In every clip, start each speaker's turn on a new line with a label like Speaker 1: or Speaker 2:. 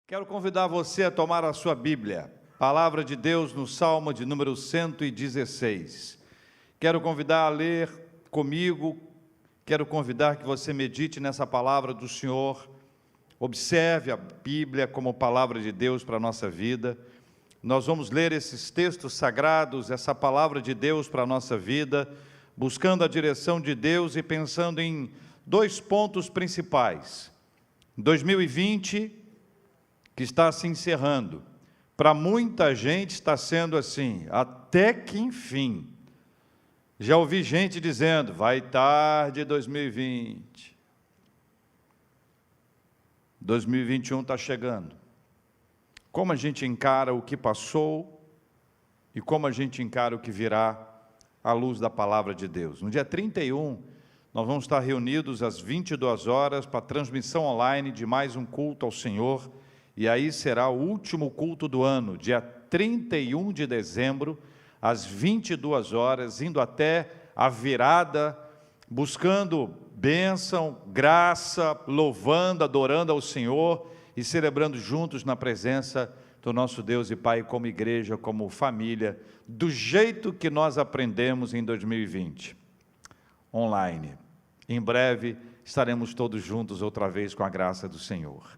Speaker 1: Quero convidar você a tomar a sua Bíblia, Palavra de Deus no Salmo de número 116. Quero convidar a ler comigo, quero convidar que você medite nessa palavra do Senhor, observe a Bíblia como palavra de Deus para a nossa vida. Nós vamos ler esses textos sagrados, essa palavra de Deus para a nossa vida, buscando a direção de Deus e pensando em dois pontos principais. 2020, que está se encerrando, para muita gente está sendo assim, até que enfim. Já ouvi gente dizendo, vai tarde 2020. 2021 está chegando. Como a gente encara o que passou e como a gente encara o que virá à luz da palavra de Deus. No dia 31, nós vamos estar reunidos às 22 horas para a transmissão online de mais um culto ao Senhor. E aí será o último culto do ano, dia 31 de dezembro, às 22 horas, indo até a virada, buscando bênção, graça, louvando, adorando ao Senhor e celebrando juntos na presença do nosso Deus e Pai, como igreja, como família, do jeito que nós aprendemos em 2020, online. Em breve estaremos todos juntos outra vez com a graça do Senhor.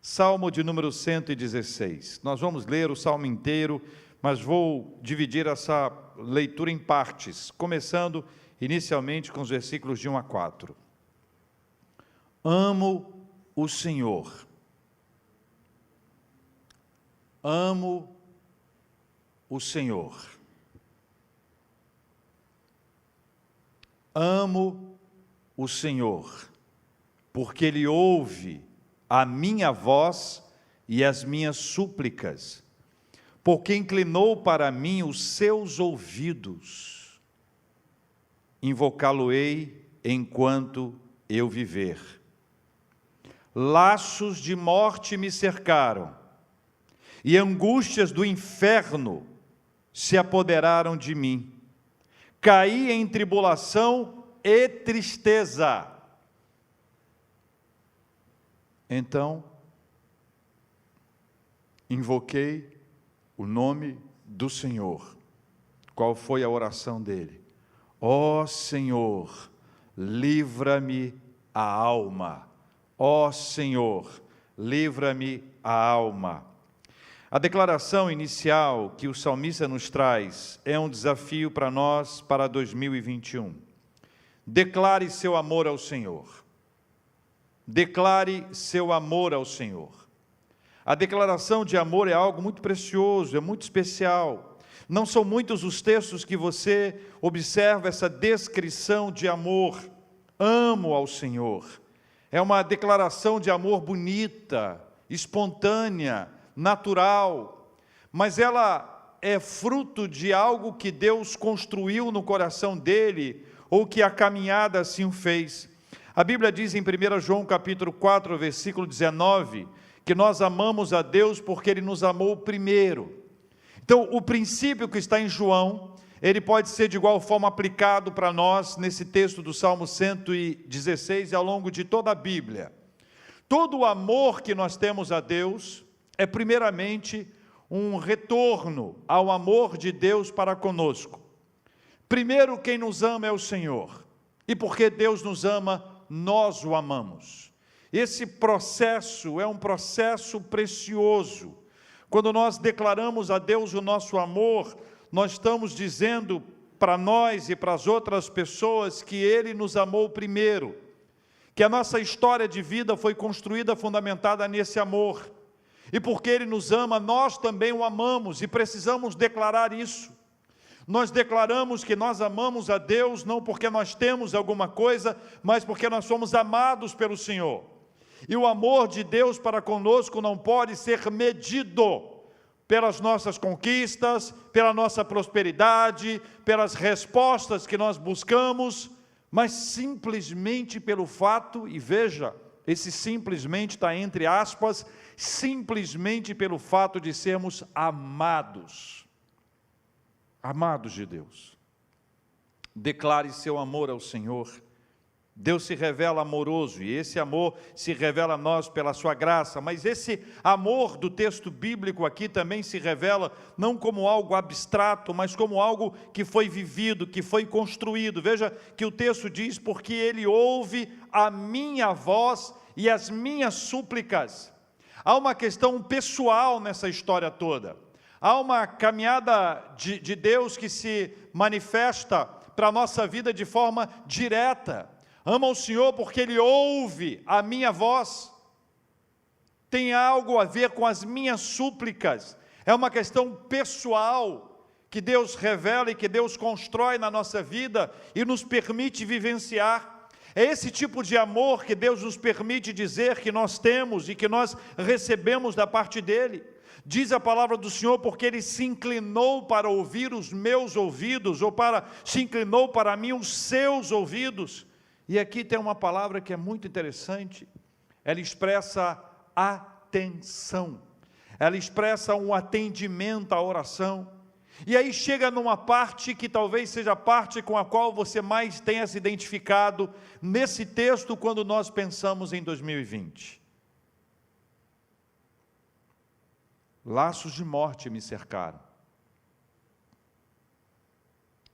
Speaker 1: Salmo de número 116. Nós vamos ler o salmo inteiro, mas vou dividir essa leitura em partes, começando inicialmente com os versículos de 1 a 4. Amo o Senhor. Amo o Senhor. Amo o Senhor, porque Ele ouve a minha voz e as minhas súplicas, porque inclinou para mim os seus ouvidos. Invocá-lo-ei enquanto eu viver. Laços de morte me cercaram, e angústias do inferno se apoderaram de mim. Caí em tribulação e tristeza. Então, invoquei o nome do Senhor. Qual foi a oração dele? Ó Senhor, livra-me a alma. Ó Senhor, livra-me a alma. A declaração inicial que o salmista nos traz é um desafio para nós para 2021. Declare seu amor ao Senhor. Declare seu amor ao Senhor. A declaração de amor é algo muito precioso, é muito especial. Não são muitos os textos que você observa essa descrição de amor. Amo ao Senhor. É uma declaração de amor bonita, espontânea, natural, mas ela é fruto de algo que Deus construiu no coração dele, ou que a caminhada assim o fez. A Bíblia diz em 1 João capítulo 4, versículo 19, que nós amamos a Deus porque Ele nos amou primeiro. Então, o princípio que está em João, ele pode ser de igual forma aplicado para nós nesse texto do Salmo 116 e ao longo de toda a Bíblia. Todo o amor que nós temos a Deus é primeiramente um retorno ao amor de Deus para conosco. Primeiro, quem nos ama é o Senhor. E porque Deus nos ama, nós o amamos. Esse processo é um processo precioso. Quando nós declaramos a Deus o nosso amor, nós estamos dizendo para nós e para as outras pessoas que Ele nos amou primeiro, que a nossa história de vida foi construída, fundamentada nesse amor. E porque Ele nos ama, nós também o amamos e precisamos declarar isso. Nós declaramos que nós amamos a Deus não porque nós temos alguma coisa, mas porque nós somos amados pelo Senhor. E o amor de Deus para conosco não pode ser medido pelas nossas conquistas, pela nossa prosperidade, pelas respostas que nós buscamos, mas simplesmente pelo fato, e veja, esse simplesmente está entre aspas, simplesmente pelo fato de sermos amados. Amados de Deus. Declare seu amor ao Senhor. Deus se revela amoroso, e esse amor se revela a nós pela sua graça, mas esse amor do texto bíblico aqui também se revela não como algo abstrato, mas como algo que foi vivido, que foi construído. Veja que o texto diz, porque ele ouve a minha voz e as minhas súplicas. Há uma questão pessoal nessa história toda. Há uma caminhada de Deus que se manifesta para a nossa vida de forma direta. Ama o Senhor porque Ele ouve a minha voz. Tem algo a ver com as minhas súplicas. É uma questão pessoal que Deus revela e que Deus constrói na nossa vida e nos permite vivenciar. É esse tipo de amor que Deus nos permite dizer que nós temos e que nós recebemos da parte dEle. Diz a palavra do Senhor, porque Ele se inclinou para ouvir os meus ouvidos, ou se inclinou para mim os seus ouvidos. E aqui tem uma palavra que é muito interessante, ela expressa atenção, ela expressa um atendimento à oração, e aí chega numa parte que talvez seja a parte com a qual você mais tenha se identificado nesse texto quando nós pensamos em 2020. Laços de morte me cercaram,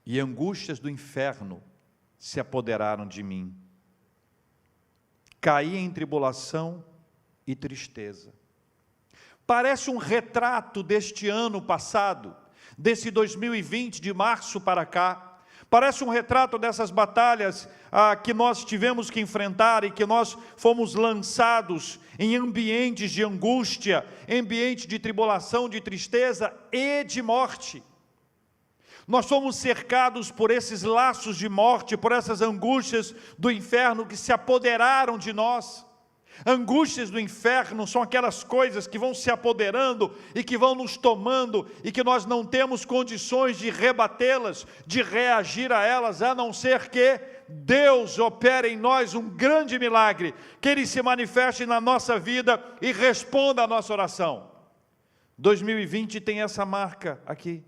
Speaker 1: e angústias do inferno se apoderaram de mim. Caí em tribulação e tristeza. Parece um retrato deste ano passado, desse 2020, de março para cá. Parece um retrato dessas batalhas que nós tivemos que enfrentar e que nós fomos lançados em ambientes de angústia, ambiente de tribulação, de tristeza e de morte. Nós fomos cercados por esses laços de morte, por essas angústias do inferno que se apoderaram de nós. Angústias do inferno são aquelas coisas que vão se apoderando e que vão nos tomando e que nós não temos condições de rebatê-las, de reagir a elas, a não ser que Deus opere em nós um grande milagre, que Ele se manifeste na nossa vida e responda a nossa oração. 2020 tem essa marca aqui.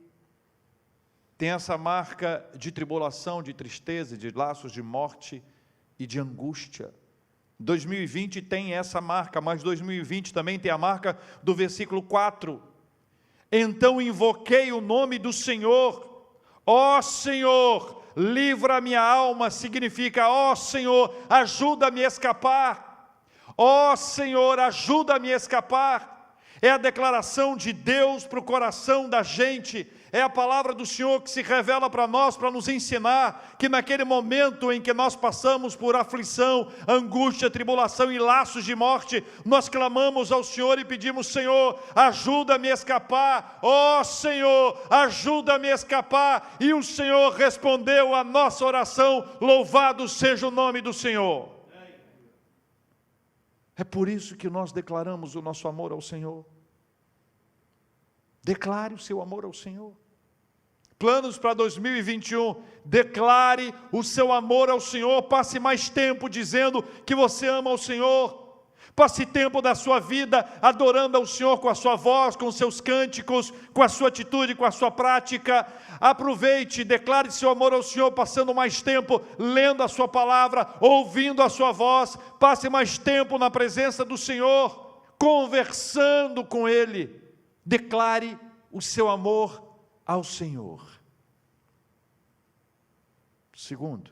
Speaker 1: Tem essa marca de tribulação, de tristeza, de laços de morte e de angústia. 2020 tem essa marca, mas 2020 também tem a marca do versículo 4. Então invoquei o nome do Senhor. Ó Senhor, livra a minha alma, significa, ó Senhor, ajuda-me a escapar. Ó Senhor, ajuda-me a escapar. É a declaração de Deus para o coração da gente. É a palavra do Senhor que se revela para nós, para nos ensinar que naquele momento em que nós passamos por aflição, angústia, tribulação e laços de morte, nós clamamos ao Senhor e pedimos, Senhor, ajuda-me a escapar, ó Senhor, ajuda-me a escapar, e o Senhor respondeu a nossa oração, louvado seja o nome do Senhor. É por isso que nós declaramos o nosso amor ao Senhor. Declare o seu amor ao Senhor. Planos para 2021, declare o seu amor ao Senhor, passe mais tempo dizendo que você ama o Senhor, passe tempo da sua vida adorando ao Senhor com a sua voz, com os seus cânticos, com a sua atitude, com a sua prática. Aproveite, declare seu amor ao Senhor, passando mais tempo lendo a sua palavra, ouvindo a sua voz, passe mais tempo na presença do Senhor, conversando com Ele. Declare o seu amor ao Senhor. Segundo,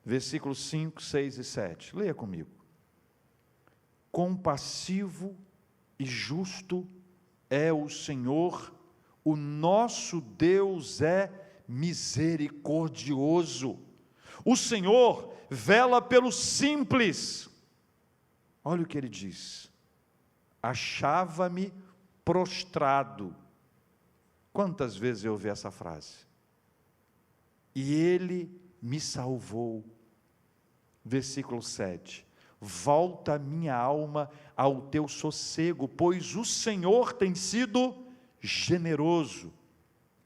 Speaker 1: versículos 5, 6 e 7. Leia comigo. Compassivo e justo é o Senhor, o nosso Deus é misericordioso. O Senhor vela pelo simples. Olha o que ele diz. Achava-me prostrado. Quantas vezes eu ouvi essa frase? E Ele me salvou. Versículo 7. Volta a minha alma ao teu sossego, pois o Senhor tem sido generoso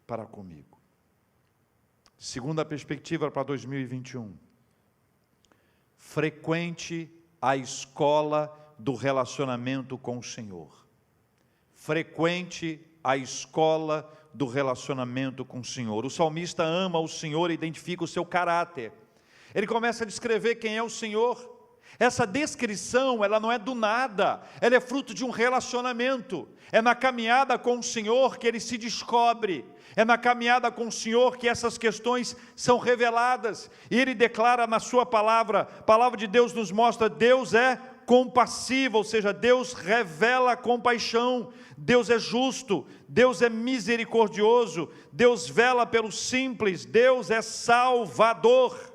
Speaker 1: para comigo. Segunda perspectiva para 2021. Frequente a escola do relacionamento com o Senhor. Frequente a escola do relacionamento com o Senhor. O salmista ama o Senhor e identifica o seu caráter. Ele começa a descrever quem é o Senhor. Essa descrição, ela não é do nada, ela é fruto de um relacionamento. É na caminhada com o Senhor que ele se descobre. É na caminhada com o Senhor que essas questões são reveladas. E ele declara na sua palavra, a palavra de Deus nos mostra, Deus é compassivo, ou seja, Deus revela compaixão, Deus é justo, Deus é misericordioso, Deus vela pelos simples, Deus é salvador.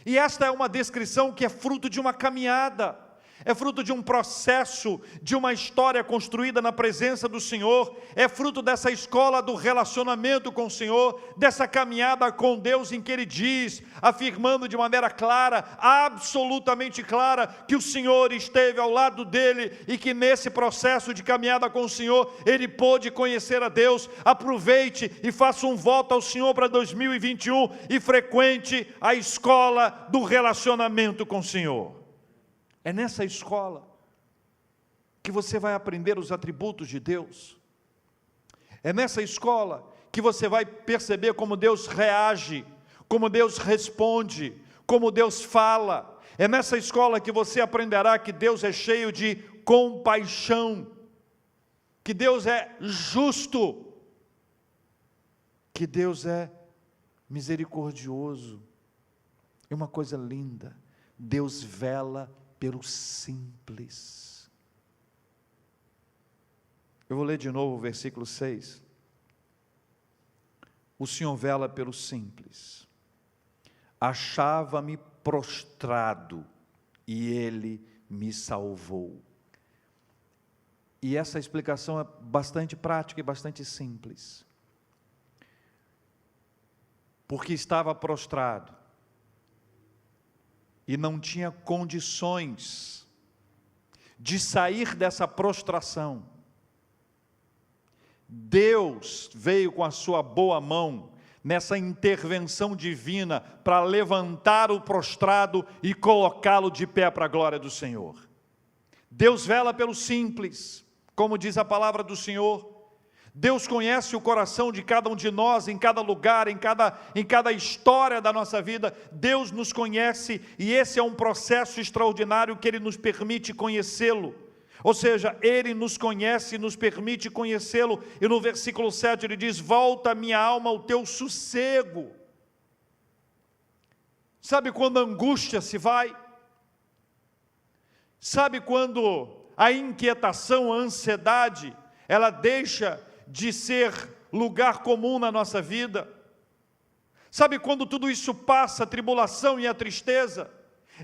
Speaker 1: E esta é uma descrição que é fruto de uma caminhada, é fruto de um processo, de uma história construída na presença do Senhor, é fruto dessa escola do relacionamento com o Senhor, dessa caminhada com Deus em que Ele diz, afirmando de maneira clara, absolutamente clara, que o Senhor esteve ao lado dele e que nesse processo de caminhada com o Senhor, ele pôde conhecer a Deus. Aproveite e faça um voto ao Senhor para 2021 e frequente a escola do relacionamento com o Senhor. É nessa escola que você vai aprender os atributos de Deus. É nessa escola que você vai perceber como Deus reage, como Deus responde, como Deus fala. É nessa escola que você aprenderá que Deus é cheio de compaixão, que Deus é justo, que Deus é misericordioso. É uma coisa linda. Deus vela pelo simples. Eu vou ler de novo o versículo 6. O Senhor vela pelo simples. Achava-me prostrado e Ele me salvou. E essa explicação é bastante prática e bastante simples. Porque estava prostrado e não tinha condições de sair dessa prostração. Deus veio com a sua boa mão, nessa intervenção divina, para levantar o prostrado e colocá-lo de pé para a glória do Senhor. Deus vela pelo simples, como diz a palavra do Senhor. Deus conhece o coração de cada um de nós, em cada lugar, em cada história da nossa vida. Deus nos conhece e esse é um processo extraordinário que Ele nos permite conhecê-lo. Ou seja, Ele nos conhece e nos permite conhecê-lo. E no versículo 7 Ele diz, volta minha alma ao teu sossego. Sabe quando a angústia se vai? Sabe quando a inquietação, a ansiedade, ela deixa de ser lugar comum na nossa vida? Sabe quando tudo isso passa, a tribulação e a tristeza?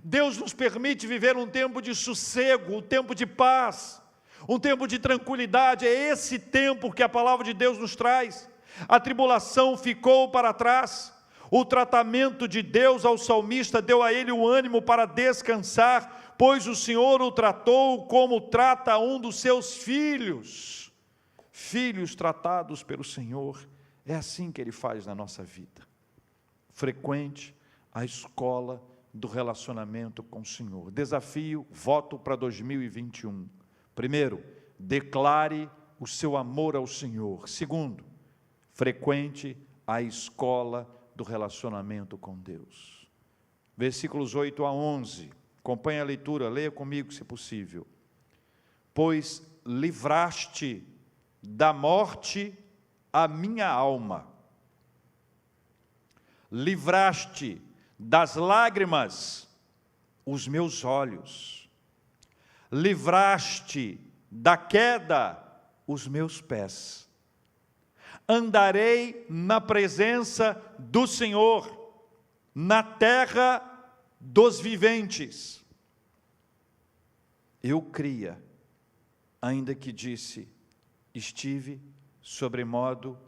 Speaker 1: Deus nos permite viver um tempo de sossego, um tempo de paz, um tempo de tranquilidade. É esse tempo que a palavra de Deus nos traz. A tribulação ficou para trás. O tratamento de Deus ao salmista deu a ele o ânimo para descansar, pois o Senhor o tratou como trata um dos seus filhos. Filhos tratados pelo Senhor, é assim que Ele faz na nossa vida. Frequente a escola do relacionamento com o Senhor. Desafio, voto para 2021. Primeiro, declare o seu amor ao Senhor. Segundo, frequente a escola do relacionamento com Deus. Versículos 8 a 11, acompanhe a leitura, leia comigo se possível. Pois livraste da morte a minha alma, livraste das lágrimas os meus olhos, livraste da queda os meus pés. Andarei na presença do Senhor, na terra dos viventes. Eu cria, ainda que disse, estive sobremodo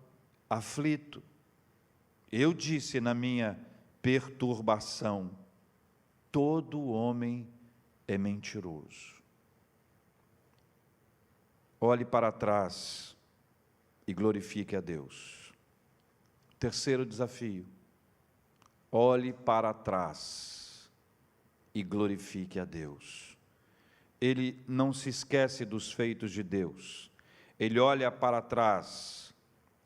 Speaker 1: aflito. Eu disse na minha perturbação, todo homem é mentiroso. Olhe para trás e glorifique a Deus. Terceiro desafio, olhe para trás e glorifique a Deus. Ele não se esquece dos feitos de Deus. Ele olha para trás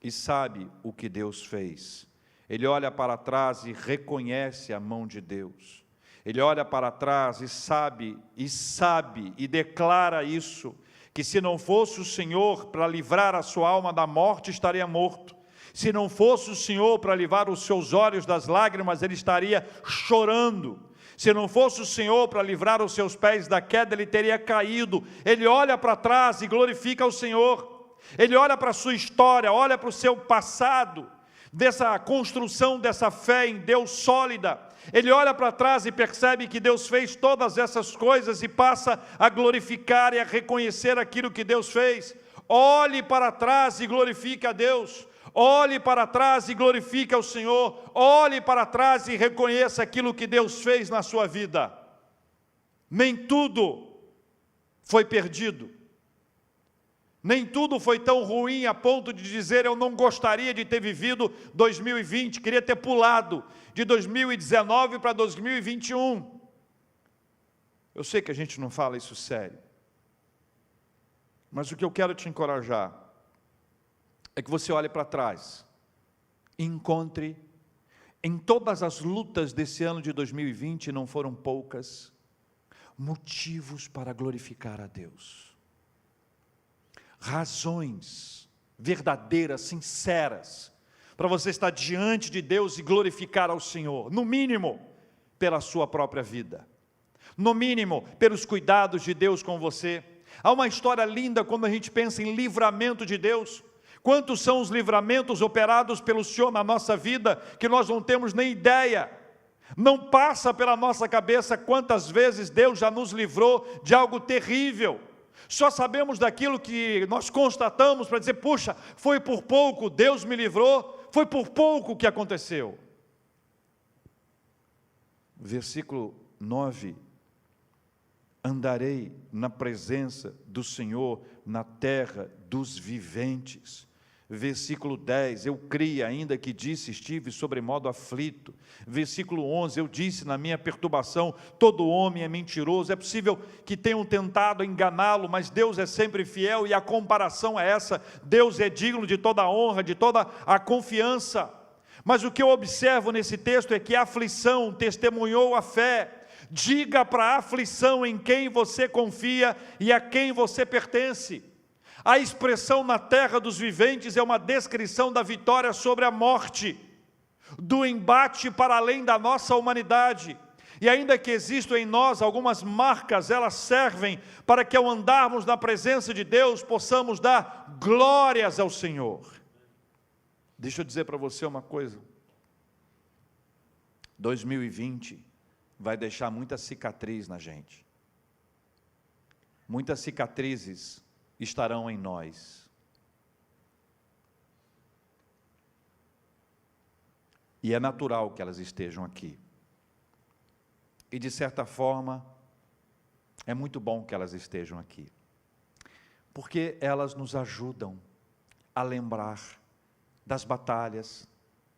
Speaker 1: e sabe o que Deus fez. Ele olha para trás e reconhece a mão de Deus. Ele olha para trás e sabe e declara isso, que se não fosse o Senhor para livrar a sua alma da morte, estaria morto. Se não fosse o Senhor para livrar os seus olhos das lágrimas, ele estaria chorando. Se não fosse o Senhor para livrar os seus pés da queda, ele teria caído. Ele olha para trás e glorifica o Senhor. Ele olha para a sua história, olha para o seu passado, dessa construção, dessa fé em Deus sólida. Ele olha para trás e percebe que Deus fez todas essas coisas e passa a glorificar e a reconhecer aquilo que Deus fez. Olhe para trás e glorifique a Deus. Olhe para trás e glorifique ao Senhor. Olhe para trás e reconheça aquilo que Deus fez na sua vida. Nem tudo foi perdido. Nem tudo foi tão ruim a ponto de dizer: eu não gostaria de ter vivido 2020, queria ter pulado de 2019 para 2021. Eu sei que a gente não fala isso sério, mas o que eu quero te encorajar é que você olhe para trás e encontre, em todas as lutas desse ano de 2020, não foram poucas, motivos para glorificar a Deus. Razões verdadeiras, sinceras, para você estar diante de Deus e glorificar ao Senhor, no mínimo, pela sua própria vida, no mínimo, pelos cuidados de Deus com você. Há uma história linda quando a gente pensa em livramento de Deus. Quantos são os livramentos operados pelo Senhor na nossa vida, que nós não temos nem ideia. Não passa pela nossa cabeça quantas vezes Deus já nos livrou de algo terrível. Só sabemos daquilo que nós constatamos para dizer: puxa, foi por pouco, Deus me livrou, foi por pouco que aconteceu. Versículo 9: andarei na presença do Senhor na terra dos viventes. Versículo 10, eu criei, ainda que disse, estive sobremodo aflito. Versículo 11, eu disse na minha perturbação, todo homem é mentiroso. É possível que tenham tentado enganá-lo, mas Deus é sempre fiel, e a comparação é essa: Deus é digno de toda a honra, de toda a confiança. Mas o que eu observo nesse texto é que a aflição testemunhou a fé. Diga para a aflição em quem você confia e a quem você pertence. A expressão na terra dos viventes é uma descrição da vitória sobre a morte, do embate para além da nossa humanidade. E ainda que existam em nós algumas marcas, elas servem para que ao andarmos na presença de Deus, possamos dar glórias ao Senhor. Deixa eu dizer para você uma coisa: 2020 vai deixar muita cicatriz na gente. Muitas cicatrizes estarão em nós. E é natural que elas estejam aqui. E de certa forma, é muito bom que elas estejam aqui, porque elas nos ajudam a lembrar das batalhas,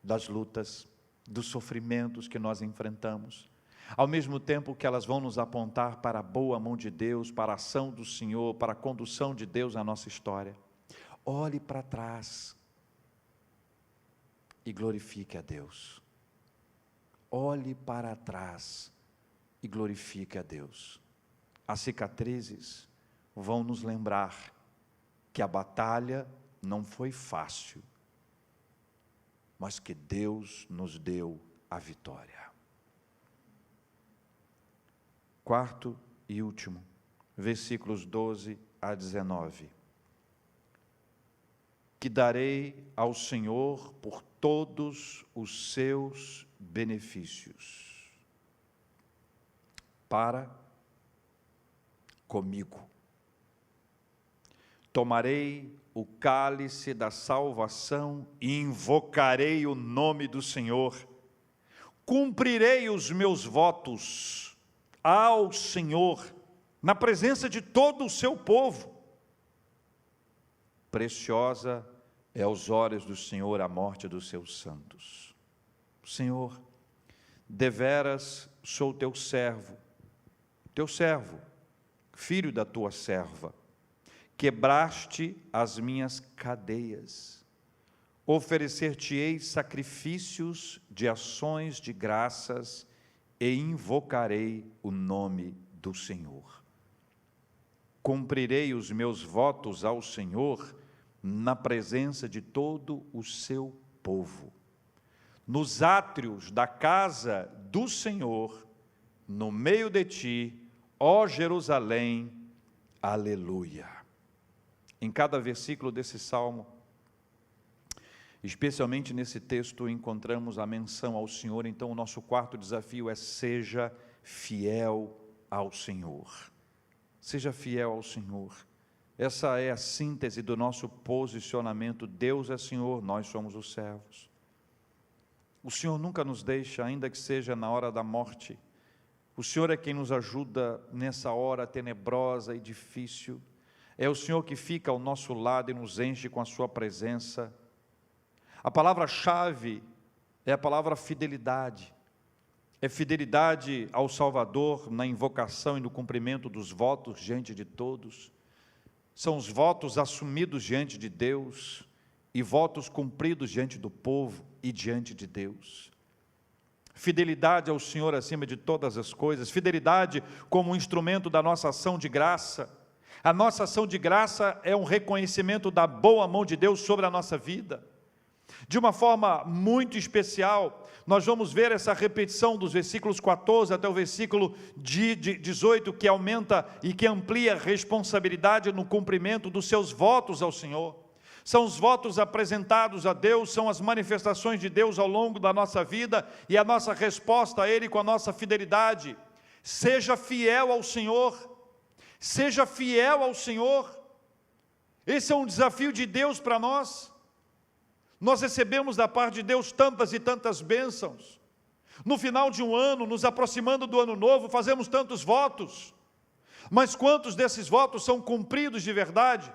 Speaker 1: das lutas, dos sofrimentos que nós enfrentamos, ao mesmo tempo que elas vão nos apontar para a boa mão de Deus, para a ação do Senhor, para a condução de Deus na nossa história. Olhe para trás e glorifique a Deus. Olhe para trás e glorifique a Deus. As cicatrizes vão nos lembrar que a batalha não foi fácil, mas que Deus nos deu a vitória. Quarto e último, versículos 12 a 19. Que darei ao Senhor por todos os seus benefícios, para comigo. Tomarei o cálice da salvação e invocarei o nome do Senhor. Cumprirei os meus votos ao Senhor, na presença de todo o seu povo. Preciosa é aos olhos do Senhor a morte dos seus santos. Senhor, deveras sou teu servo, filho da tua serva. Quebraste as minhas cadeias, oferecer-te-ei sacrifícios de ações de graças e invocarei o nome do Senhor. Cumprirei os meus votos ao Senhor na presença de todo o seu povo, nos átrios da casa do Senhor, no meio de ti, ó Jerusalém, aleluia. Em cada versículo desse salmo, especialmente nesse texto, encontramos a menção ao Senhor. Então o nosso quarto desafio é: seja fiel ao Senhor. Seja fiel ao Senhor. Essa é a síntese do nosso posicionamento. Deus é Senhor, nós somos os servos. O Senhor nunca nos deixa, ainda que seja na hora da morte. O Senhor é quem nos ajuda nessa hora tenebrosa e difícil. É o Senhor que fica ao nosso lado e nos enche com a sua presença. A palavra-chave é a palavra fidelidade. É fidelidade ao Salvador na invocação e no cumprimento dos votos diante de todos. São os votos assumidos diante de Deus e votos cumpridos diante do povo e diante de Deus. Fidelidade ao Senhor acima de todas as coisas. Fidelidade como um instrumento da nossa ação de graça. A nossa ação de graça é um reconhecimento da boa mão de Deus sobre a nossa vida. De uma forma muito especial, nós vamos ver essa repetição dos versículos 14 até o versículo 18, que aumenta e que amplia a responsabilidade no cumprimento dos seus votos ao Senhor. São os votos apresentados a Deus, são as manifestações de Deus ao longo da nossa vida e a nossa resposta a Ele com a nossa fidelidade. Seja fiel ao Senhor, seja fiel ao Senhor. Esse é um desafio de Deus para nós. Nós recebemos da parte de Deus tantas e tantas bênçãos. No final de um ano, nos aproximando do ano novo, fazemos tantos votos. Mas quantos desses votos são cumpridos de verdade?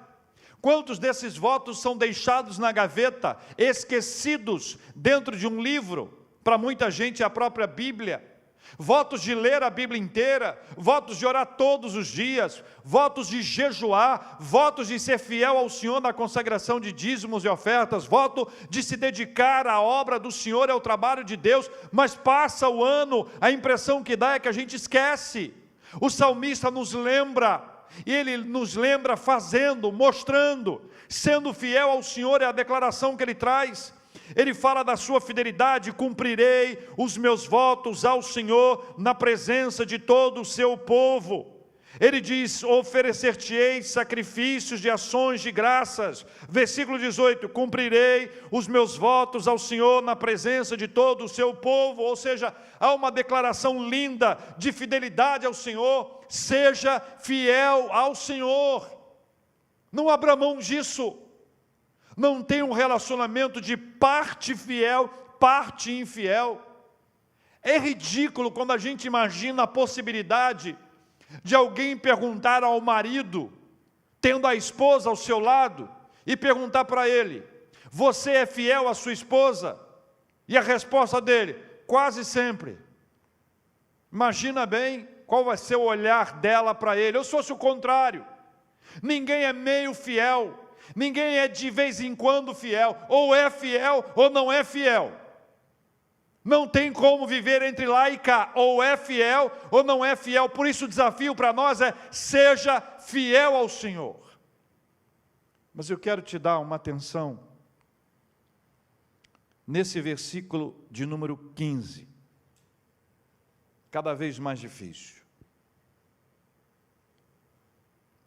Speaker 1: Quantos desses votos são deixados na gaveta, esquecidos dentro de um livro? Para muita gente é a própria Bíblia. Votos de ler a Bíblia inteira, votos de orar todos os dias, votos de jejuar, votos de ser fiel ao Senhor na consagração de dízimos e ofertas, voto de se dedicar à obra do Senhor e ao trabalho de Deus, mas passa o ano, a impressão que dá é que a gente esquece. O salmista nos lembra, e ele nos lembra fazendo, mostrando, sendo fiel ao Senhor, é a declaração que ele traz. Ele fala da sua fidelidade: cumprirei os meus votos ao Senhor na presença de todo o seu povo. Ele diz: oferecer-te-ei sacrifícios de ações de graças. Versículo 18: cumprirei os meus votos ao Senhor na presença de todo o seu povo. Ou seja, há uma declaração linda de fidelidade ao Senhor. Seja fiel ao Senhor. Não abra mão disso. Não tem um relacionamento de parte fiel, parte infiel. É ridículo quando a gente imagina a possibilidade de alguém perguntar ao marido, tendo a esposa ao seu lado, e perguntar para ele: você é fiel à sua esposa? E a resposta dele: quase sempre. Imagina bem qual vai ser o olhar dela para ele. Ou se fosse o contrário, ninguém é meio fiel. Ninguém é de vez em quando fiel, ou é fiel ou não é fiel. Não tem como viver entre lá e cá, ou é fiel ou não é fiel. Por isso o desafio para nós é: seja fiel ao Senhor. Mas eu quero te dar uma atenção nesse versículo de número 15, cada vez mais difícil.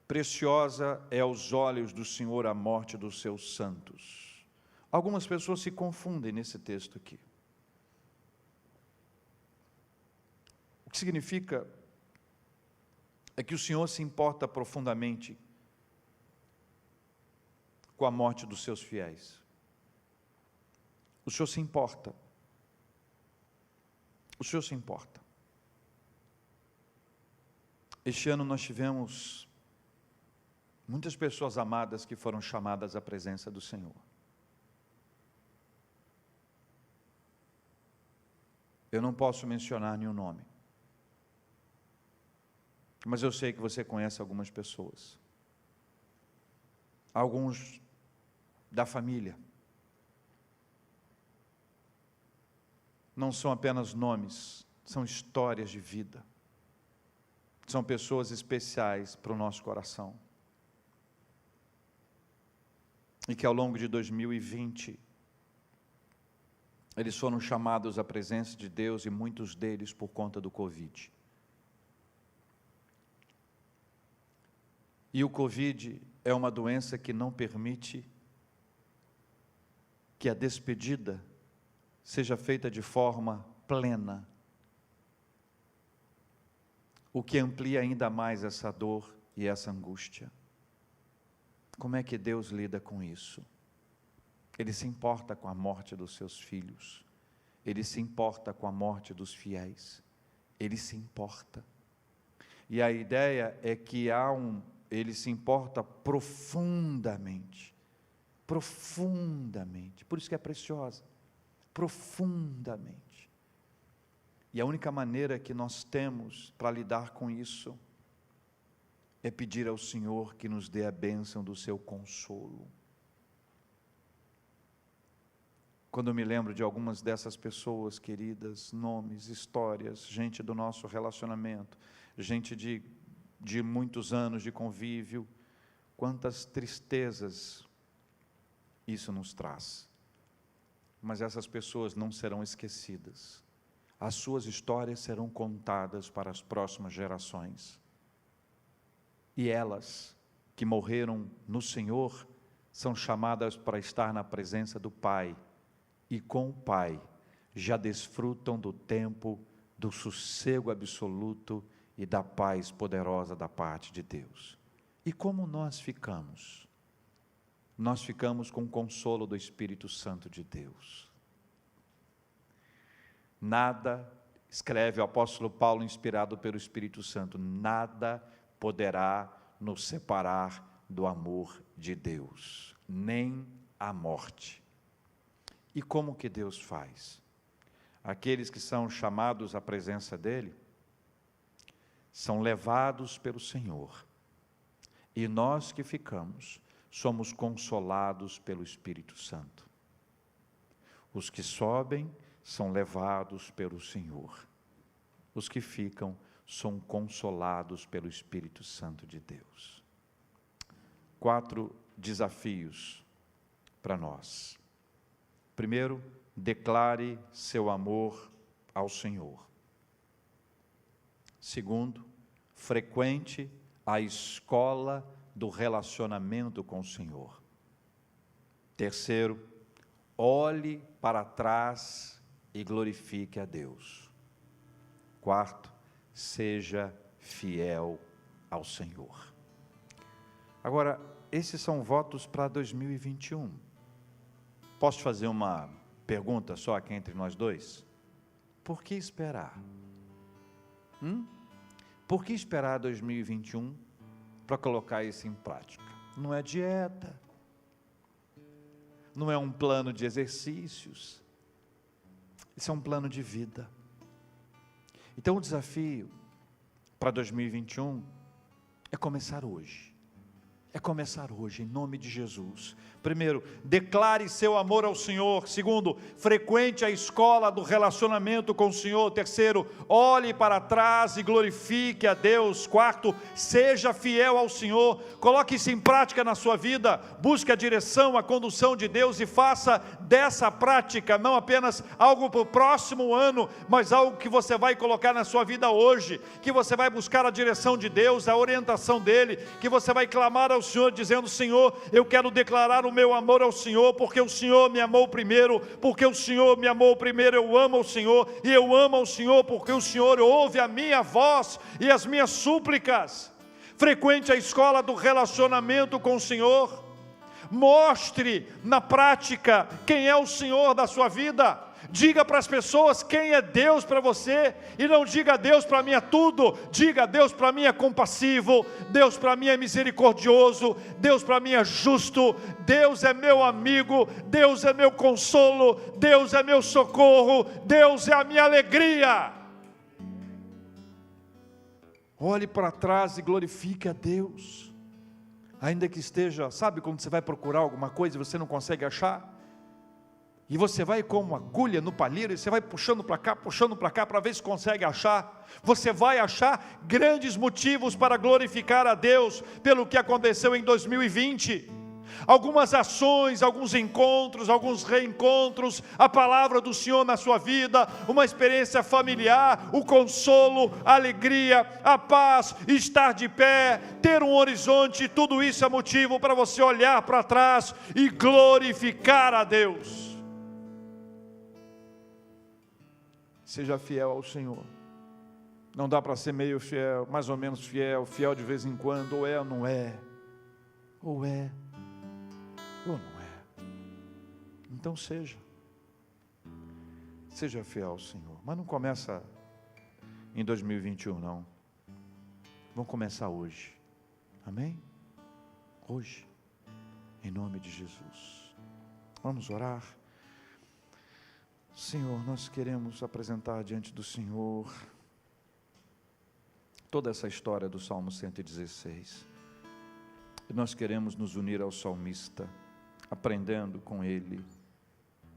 Speaker 1: Preciosa é aos olhos do Senhor a morte dos seus santos. Algumas pessoas se confundem nesse texto aqui. O que significa é que o Senhor se importa profundamente com a morte dos seus fiéis. O Senhor se importa. O Senhor se importa. Este ano nós tivemos muitas pessoas amadas que foram chamadas à presença do Senhor. Eu não posso mencionar nenhum nome, mas eu sei que você conhece algumas pessoas, alguns da família, não são apenas nomes, são histórias de vida. São pessoas especiais para o nosso coração. E que ao longo de 2020, eles foram chamados à presença de Deus, e muitos deles por conta do Covid. E o Covid é uma doença que não permite que a despedida seja feita de forma plena, o que amplia ainda mais essa dor e essa angústia. Como é que Deus lida com isso? Ele se importa com a morte dos seus filhos, Ele se importa com a morte dos fiéis, Ele se importa. E a ideia é que Ele se importa profundamente, profundamente, por isso que é preciosa, profundamente. E a única maneira que nós temos para lidar com isso é pedir ao Senhor que nos dê a bênção do seu consolo. Quando eu me lembro de algumas dessas pessoas queridas, nomes, histórias, gente do nosso relacionamento, gente de muitos anos de convívio, quantas tristezas isso nos traz. Mas essas pessoas não serão esquecidas. As suas histórias serão contadas para as próximas gerações. E elas, que morreram no Senhor, são chamadas para estar na presença do Pai. E com o Pai, já desfrutam do tempo, do sossego absoluto e da paz poderosa da parte de Deus. E como nós ficamos? Nós ficamos com o consolo do Espírito Santo de Deus. Nada, escreve o apóstolo Paulo, inspirado pelo Espírito Santo, nada poderá nos separar do amor de Deus, nem a morte. E como que Deus faz? Aqueles que são chamados à presença dEle, são levados pelo Senhor, e nós que ficamos, somos consolados pelo Espírito Santo. Os que sobem são levados pelo Senhor, os que ficam são consolados pelo Espírito Santo de Deus. 4 desafios para nós. Primeiro, declare seu amor ao Senhor. Segundo, frequente a escola do relacionamento com o Senhor. Terceiro, olhe para trás e glorifique a Deus. Quarto, seja fiel ao Senhor. Agora, esses são votos para 2021. Posso fazer uma pergunta só aqui entre nós dois? Por que esperar? Por que esperar 2021 para colocar isso em prática? Não é dieta, não é um plano de exercícios, isso é um plano de vida. Então o desafio para 2021 é começar hoje. É começar hoje, em nome de Jesus. Primeiro, declare seu amor ao Senhor. Segundo, frequente a escola do relacionamento com o Senhor. Terceiro, olhe para trás e glorifique a Deus. Quarto, seja fiel ao Senhor. Coloque isso em prática na sua vida. Busque a direção, a condução de Deus e faça dessa prática não apenas algo para o próximo ano, mas algo que você vai colocar na sua vida hoje, que você vai buscar a direção de Deus, a orientação dEle, que você vai clamar ao Senhor dizendo: Senhor, eu quero declarar o meu amor ao Senhor, porque o Senhor me amou primeiro, porque o Senhor me amou primeiro, eu amo ao Senhor, e eu amo ao Senhor, porque o Senhor ouve a minha voz e as minhas súplicas. Frequente a escola do relacionamento com o Senhor, mostre na prática quem é o Senhor da sua vida. Diga para as pessoas quem é Deus para você, e não diga Deus para mim é tudo. Diga Deus para mim é compassivo, Deus para mim é misericordioso, Deus para mim é justo, Deus é meu amigo, Deus é meu consolo, Deus é meu socorro, Deus é a minha alegria. Olhe para trás e glorifique a Deus, ainda que esteja, sabe quando você vai procurar alguma coisa e você não consegue achar? E você vai como agulha no palheiro, e você vai puxando para cá, para ver se consegue achar. Você vai achar grandes motivos para glorificar a Deus pelo que aconteceu em 2020. Algumas ações, alguns encontros, alguns reencontros, a palavra do Senhor na sua vida, uma experiência familiar, o consolo, a alegria, a paz, estar de pé, ter um horizonte, tudo isso é motivo para você olhar para trás e glorificar a Deus. Seja fiel ao Senhor. Não dá para ser meio fiel, mais ou menos fiel, fiel de vez em quando, ou é ou não é, ou é ou não é. Então seja fiel ao Senhor, mas não começa em 2021 não, vamos começar hoje, amém? Hoje, em nome de Jesus. Vamos orar. Senhor, nós queremos apresentar diante do Senhor toda essa história do Salmo 116, e nós queremos nos unir ao salmista, aprendendo com ele,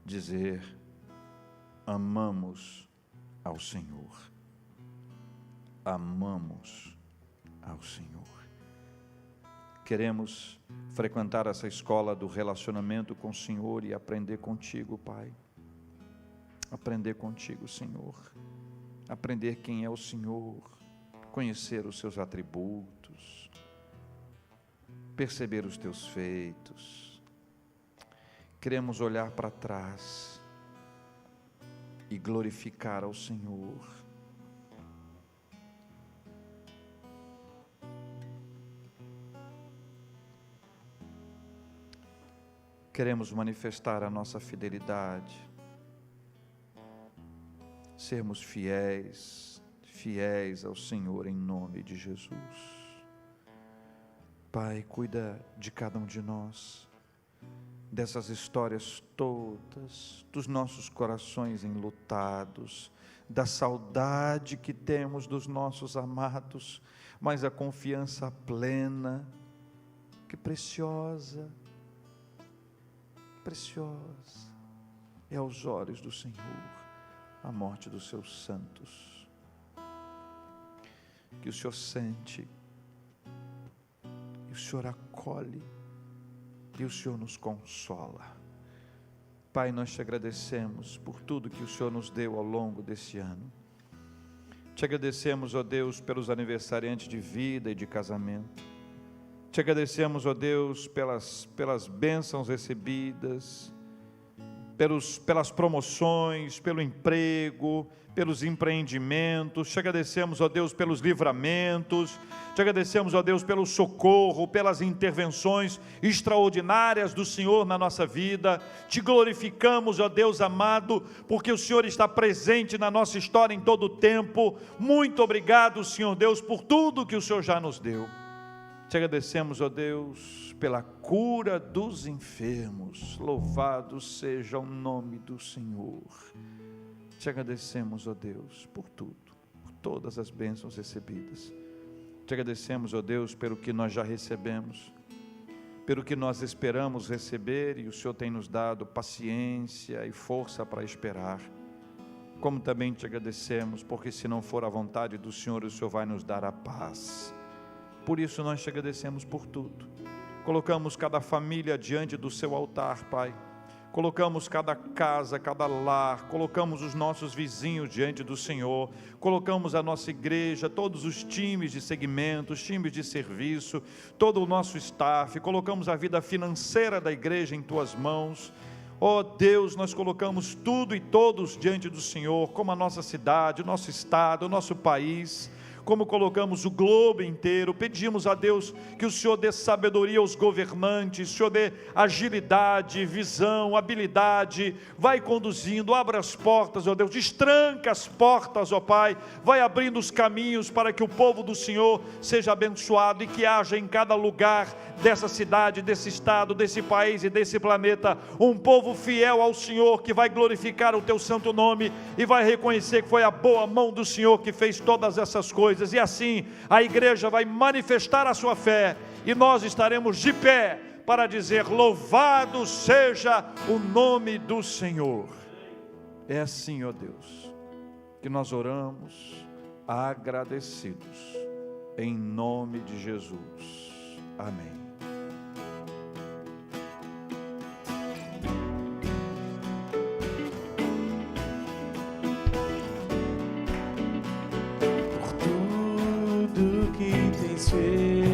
Speaker 1: dizer: amamos ao Senhor, amamos ao Senhor. Queremos frequentar essa escola do relacionamento com o Senhor e aprender contigo, Pai. Aprender contigo, Senhor. Aprender quem é o Senhor, conhecer os seus atributos, perceber os teus feitos. Queremos olhar para trás e glorificar ao Senhor. Queremos manifestar a nossa fidelidade, sermos fiéis ao Senhor em nome de Jesus. Pai, cuida de cada um de nós, dessas histórias todas, dos nossos corações enlutados, da saudade que temos dos nossos amados, mas a confiança plena, que preciosa é aos olhos do Senhor a morte dos seus santos, que o Senhor sente, e o Senhor acolhe, e o Senhor nos consola. Pai, nós te agradecemos por tudo que o Senhor nos deu ao longo desse ano. Te agradecemos, ó Deus, pelos aniversariantes de vida e de casamento. Te agradecemos, ó Deus, pelas bênçãos recebidas, pelas promoções, pelo emprego, pelos empreendimentos. Te agradecemos, ó Deus, pelos livramentos. Te agradecemos, ó Deus, pelo socorro, pelas intervenções extraordinárias do Senhor na nossa vida. Te glorificamos, ó Deus amado, porque o Senhor está presente na nossa história em todo o tempo. Muito obrigado, Senhor Deus, por tudo que o Senhor já nos deu. Te agradecemos, ó Deus, pela cura dos enfermos. Louvado seja o nome do Senhor. Te agradecemos, ó Deus, por tudo, por todas as bênçãos recebidas. Te agradecemos, ó Deus, pelo que nós já recebemos, pelo que nós esperamos receber, e o Senhor tem nos dado paciência e força para esperar. Como também te agradecemos, porque se não for a vontade do Senhor, o Senhor vai nos dar a paz. Por isso nós te agradecemos por tudo. Colocamos cada família diante do seu altar, Pai. Colocamos cada casa, cada lar, colocamos os nossos vizinhos diante do Senhor, colocamos a nossa igreja, todos os times de segmento, os times de serviço, todo o nosso staff, colocamos a vida financeira da igreja em Tuas mãos. Ó Deus, nós colocamos tudo e todos diante do Senhor, como a nossa cidade, o nosso estado, o nosso país, como colocamos o globo inteiro. Pedimos a Deus que o Senhor dê sabedoria aos governantes, o Senhor dê agilidade, visão, habilidade, vai conduzindo, abra as portas, ó Deus, destranca as portas, ó Pai, vai abrindo os caminhos para que o povo do Senhor seja abençoado, e que haja em cada lugar dessa cidade, desse estado, desse país e desse planeta, um povo fiel ao Senhor, que vai glorificar o Teu santo nome, e vai reconhecer que foi a boa mão do Senhor que fez todas essas coisas. E assim a igreja vai manifestar a sua fé, e nós estaremos de pé para dizer: louvado seja o nome do Senhor. É assim, ó Deus, que nós oramos agradecidos, em nome de Jesus. Amém.
Speaker 2: Por tudo que tens feito